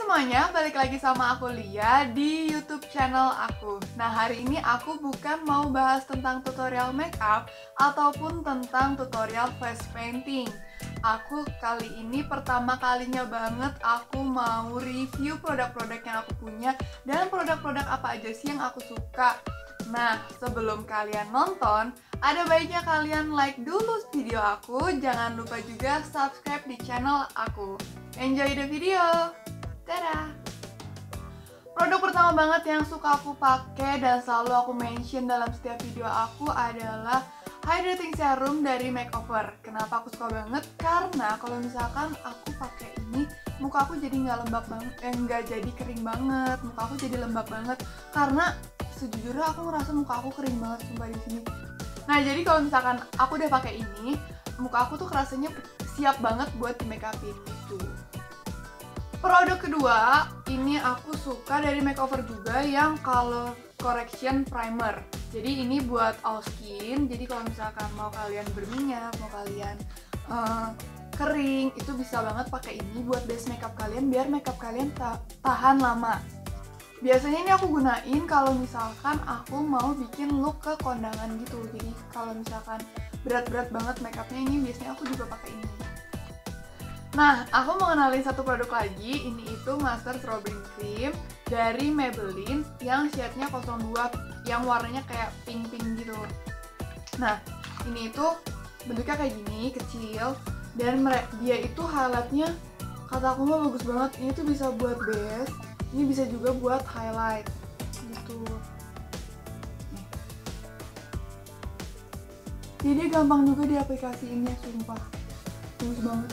semuanya, balik lagi sama aku Lia di YouTube channel aku. Nah, hari ini aku bukan mau bahas tentang tutorial makeup ataupun tentang tutorial face painting. Aku kali ini pertama kalinya banget aku mau review produk-produk yang aku punya dan produk-produk apa aja sih yang aku suka. Nah, sebelum kalian nonton, ada baiknya kalian like dulu video aku. Jangan lupa juga subscribe di channel aku. Enjoy the video! Dadah! Produk pertama banget yang suka aku pakai dan selalu aku mention dalam setiap video aku adalah Hydrating Serum dari Makeover. Kenapa aku suka banget? Karena kalau misalkan aku pakai ini, muka aku jadi nggak lembab banget, nggak jadi kering banget. Muka aku jadi lembab banget karena sejujurnya aku ngerasa muka aku kering banget sumpah di sini. Nah, jadi kalau misalkan aku udah pakai ini, muka aku tuh rasanya siap banget buat di make upin gitu. Produk kedua, ini aku suka dari Makeover juga yang Color Correction Primer. Jadi ini buat all skin. Jadi kalau misalkan mau kalian berminyak, mau kalian kering, itu bisa banget pakai ini buat base makeup kalian biar makeup kalian tahan lama. Biasanya ini aku gunain kalau misalkan aku mau bikin look ke kondangan gitu. Jadi kalau misalkan berat-berat banget makeupnya, ini biasanya aku juga pakai ini. Nah, aku mau kenalin satu produk lagi. Ini itu Master Strawberry Cream dari Maybelline yang shade-nya 02, yang warnanya kayak pink-pink gitu. Nah, ini itu bentuknya kayak gini, kecil, dan dia itu highlight-nya kata aku mah bagus banget. Ini tuh bisa buat base, ini bisa juga buat highlight gitu. Jadi gampang juga diaplikasiinnya, sumpah bagus banget.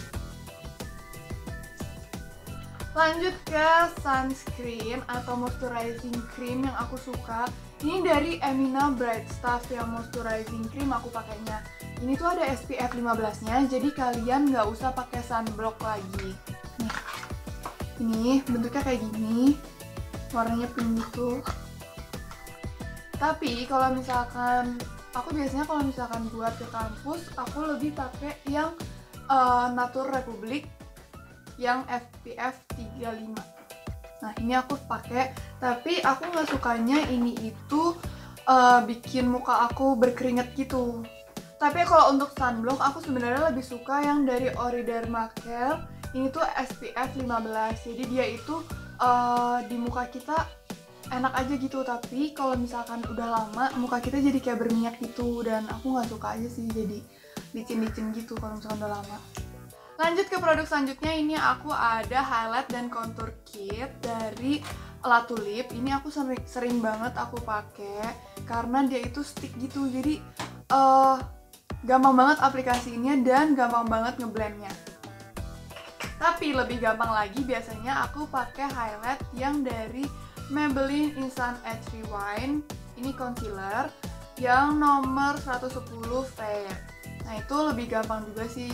Lanjut ke sunscreen atau moisturizing cream yang aku suka. Ini dari Emina Bright Stuff yang moisturizing cream aku pakainya. Ini tuh ada SPF 15-nya, jadi kalian nggak usah pakai sunblock lagi. Nih, ini bentuknya kayak gini, warnanya pink gitu. Tapi kalau misalkan aku biasanya kalau misalkan buat ke kampus, aku lebih pakai yang Nature Republic yang SPF 35. Nah, ini aku pakai, tapi aku nggak sukanya ini itu bikin muka aku berkeringat gitu. Tapi kalau untuk sunblock, aku sebenarnya lebih suka yang dari Oriderma Care. Ini tuh SPF 15, jadi dia itu di muka kita enak aja gitu. Tapi kalau misalkan udah lama, muka kita jadi kayak berminyak gitu, dan aku nggak suka aja sih, jadi licin-licin gitu kalau misalkan udah lama. Lanjut ke produk selanjutnya, ini aku ada highlight dan contour kit dari La Tulip. Ini aku sering banget aku pakai karena dia itu stick gitu, jadi gampang banget aplikasiinnya dan gampang banget ngeblendnya. Tapi lebih gampang lagi biasanya aku pakai highlight yang dari Maybelline Instant Age Rewind. Ini concealer yang nomor 110 Fair. Nah, itu lebih gampang juga sih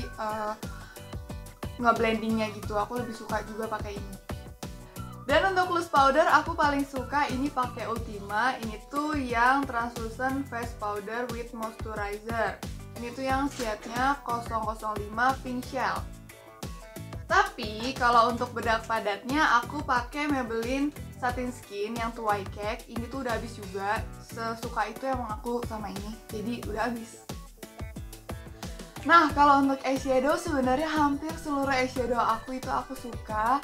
nge-blendingnya gitu. Aku lebih suka juga pakai ini. Dan untuk loose powder aku paling suka ini pakai Ultima. Ini tuh yang translucent face powder with moisturizer. Ini tuh yang shade-nya 005 pink shell. Tapi kalau untuk bedak padatnya aku pakai Maybelline Satin Skin yang Tuai Cake. Ini tuh udah habis juga. Sesuka itu emang aku sama ini. Jadi udah habis. Nah, kalau untuk eyeshadow sebenarnya hampir seluruh eyeshadow aku itu aku suka.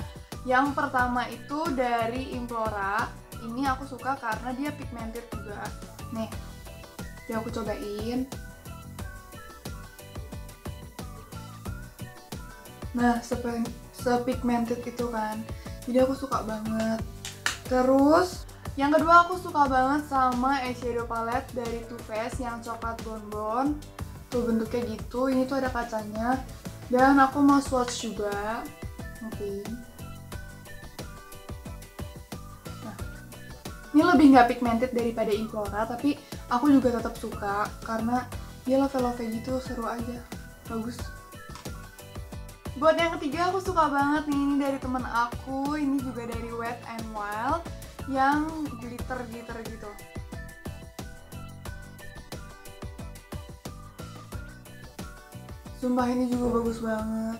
Yang pertama itu dari Implora. Ini aku suka karena dia pigmented juga. Nih, dia aku cobain. Nah, sepigmented itu kan. Jadi aku suka banget. Terus, yang kedua aku suka banget sama eyeshadow palette dari Too Faced yang coklat bonbon. Tuh bentuknya gitu, ini tuh ada kacanya. Dan aku mau swatch juga. Oke. Nah, ini lebih nggak pigmented daripada Implora, tapi aku juga tetap suka karena dia love-love gitu, seru aja, bagus. Buat yang ketiga aku suka banget nih, ini dari temen aku. Ini juga dari Wet n Wild yang glitter gitu. Sumpah ini juga bagus banget.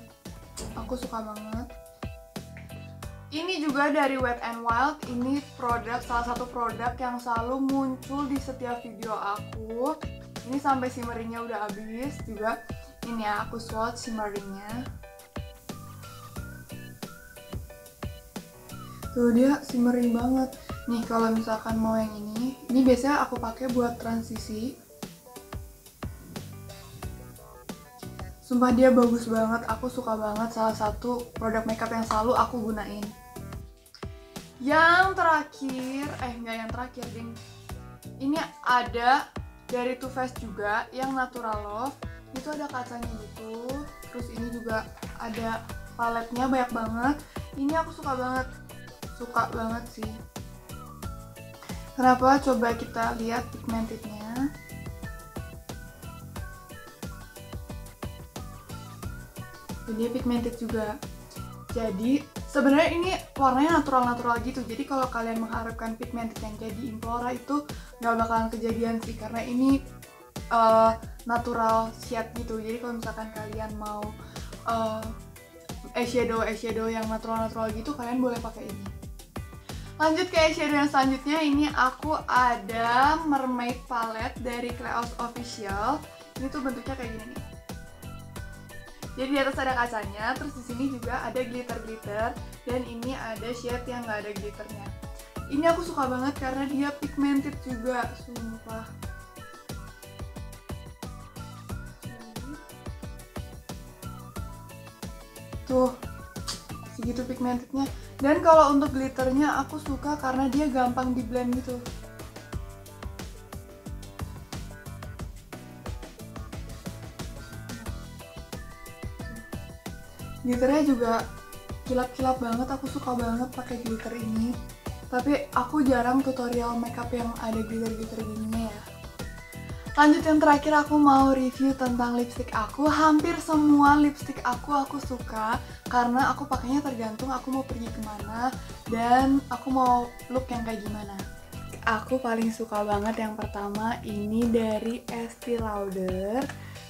Aku suka banget. Ini juga dari Wet n Wild. Ini salah satu produk yang selalu muncul di setiap video aku. Ini sampai shimmeringnya udah habis juga. Ini ya, aku swatch shimmeringnya. Tuh, dia shimmering banget. Nih, kalau misalkan mau yang ini biasanya aku pakai buat transisi. Sumpah dia bagus banget, aku suka banget, salah satu produk makeup yang selalu aku gunain. Yang terakhir, enggak yang terakhir, ding. Ini ada dari Too Faced juga, yang Natural Love. Itu ada kacanya gitu, terus ini juga ada paletnya banyak banget. Ini aku suka banget sih. Kenapa? Coba kita lihat pigmentednya. Dia pigmented juga. Jadi sebenarnya ini warnanya natural gitu. Jadi kalau kalian mengharapkan pigmented yang jadi Implora itu nggak bakalan kejadian sih, karena ini natural shade gitu. Jadi kalau misalkan kalian mau eyeshadow yang natural gitu, kalian boleh pakai ini. Lanjut ke eyeshadow yang selanjutnya. Ini aku ada Mermaid Palette dari Kleos Official. Ini tuh bentuknya kayak gini nih. Jadi di atas ada kacanya, terus di sini juga ada glitter, dan ini ada shade yang nggak ada glitternya. Ini aku suka banget karena dia pigmented juga, sumpah. Tuh, segitu pigmentednya. Dan kalau untuk glitternya aku suka karena dia gampang di blend gitu. Glitternya juga kilap-kilap banget, aku suka banget pakai glitter ini. Tapi aku jarang tutorial makeup yang ada glitter-glitter gini ya. Lanjut yang terakhir, aku mau review tentang lipstick aku. Hampir semua lipstick aku suka karena aku pakainya tergantung aku mau pergi kemana dan aku mau look yang kayak gimana. Aku paling suka banget yang pertama ini dari Estee Lauder.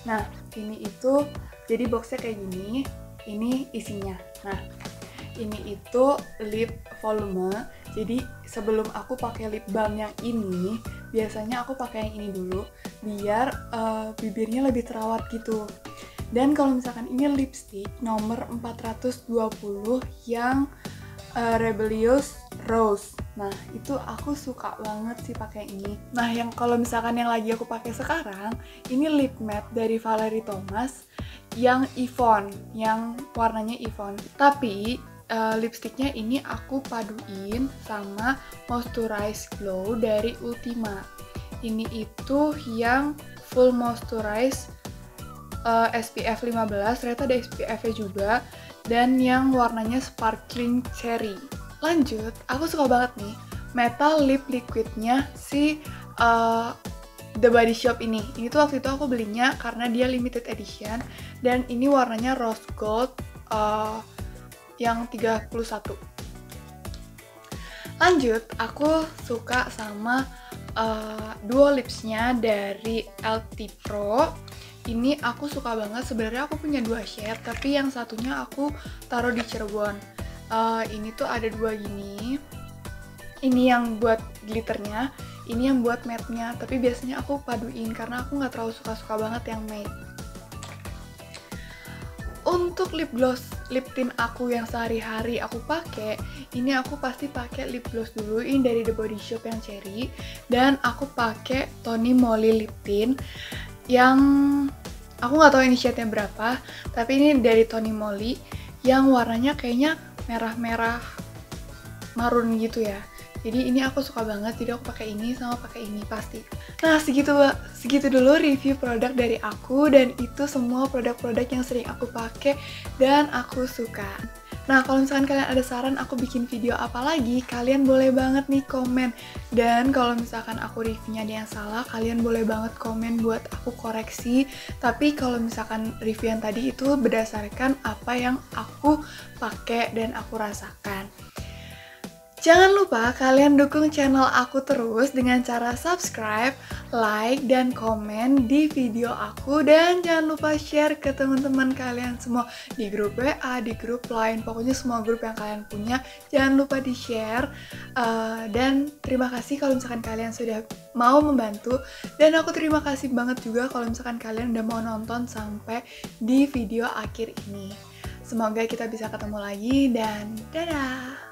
Nah, ini itu jadi boxnya kayak gini. Ini isinya. Nah, ini itu lip volume. Jadi sebelum aku pakai lip balm yang ini, biasanya aku pakai yang ini dulu biar bibirnya lebih terawat gitu. Dan kalau misalkan ini lipstick nomor 420 yang Rebellious Rose. Nah, itu aku suka banget sih pakai ini. Nah, yang kalau misalkan yang lagi aku pakai sekarang, ini lip matte dari Valerie Thomas yang Yvonne, yang warnanya Yvonne. Tapi lipstiknya ini aku paduin sama Moisturize Glow dari Ultima. Ini itu yang full moisturize SPF 15, ternyata ada SPF-nya juga, dan yang warnanya sparkling cherry. Lanjut, aku suka banget nih metal lip liquidnya si The Body Shop ini. Ini tuh waktu itu aku belinya karena dia limited edition, dan ini warnanya rose gold yang 31. Lanjut, aku suka sama duo lipsnya dari LT Pro. Ini aku suka banget. Sebenarnya aku punya dua shade, tapi yang satunya aku taruh di Cirebon. Ini tuh ada dua gini. Ini yang buat glitternya, ini yang buat matte-nya. Tapi biasanya aku paduin karena aku nggak terlalu suka-suka banget yang matte. Untuk lip gloss, lip tint aku yang sehari-hari aku pakai, ini aku pasti pakai lip gloss dulu. Ini dari The Body Shop yang cherry, dan aku pakai Tony Moly lip tint yang aku nggak tahu ini shade-nya berapa, tapi ini dari Tony Moly yang warnanya kayaknya merah-merah marun gitu ya. Jadi ini aku suka banget, jadi aku pakai ini sama pakai ini pasti. Nah, segitu dulu review produk dari aku, dan itu semua produk-produk yang sering aku pakai dan aku suka. Nah, kalau misalkan kalian ada saran aku bikin video apa lagi, kalian boleh banget nih komen. Dan kalau misalkan aku reviewnya ada yang salah, kalian boleh banget komen buat aku koreksi. Tapi kalau misalkan review yang tadi itu berdasarkan apa yang aku pakai dan aku rasakan. Jangan lupa kalian dukung channel aku terus dengan cara subscribe, like, dan komen di video aku. Dan jangan lupa share ke teman-teman kalian semua di grup WA, di grup lain, pokoknya semua grup yang kalian punya. Jangan lupa di-share. Dan terima kasih kalau misalkan kalian sudah mau membantu. Dan aku terima kasih banget juga kalau misalkan kalian udah mau nonton sampai di video akhir ini. Semoga kita bisa ketemu lagi dan dadah!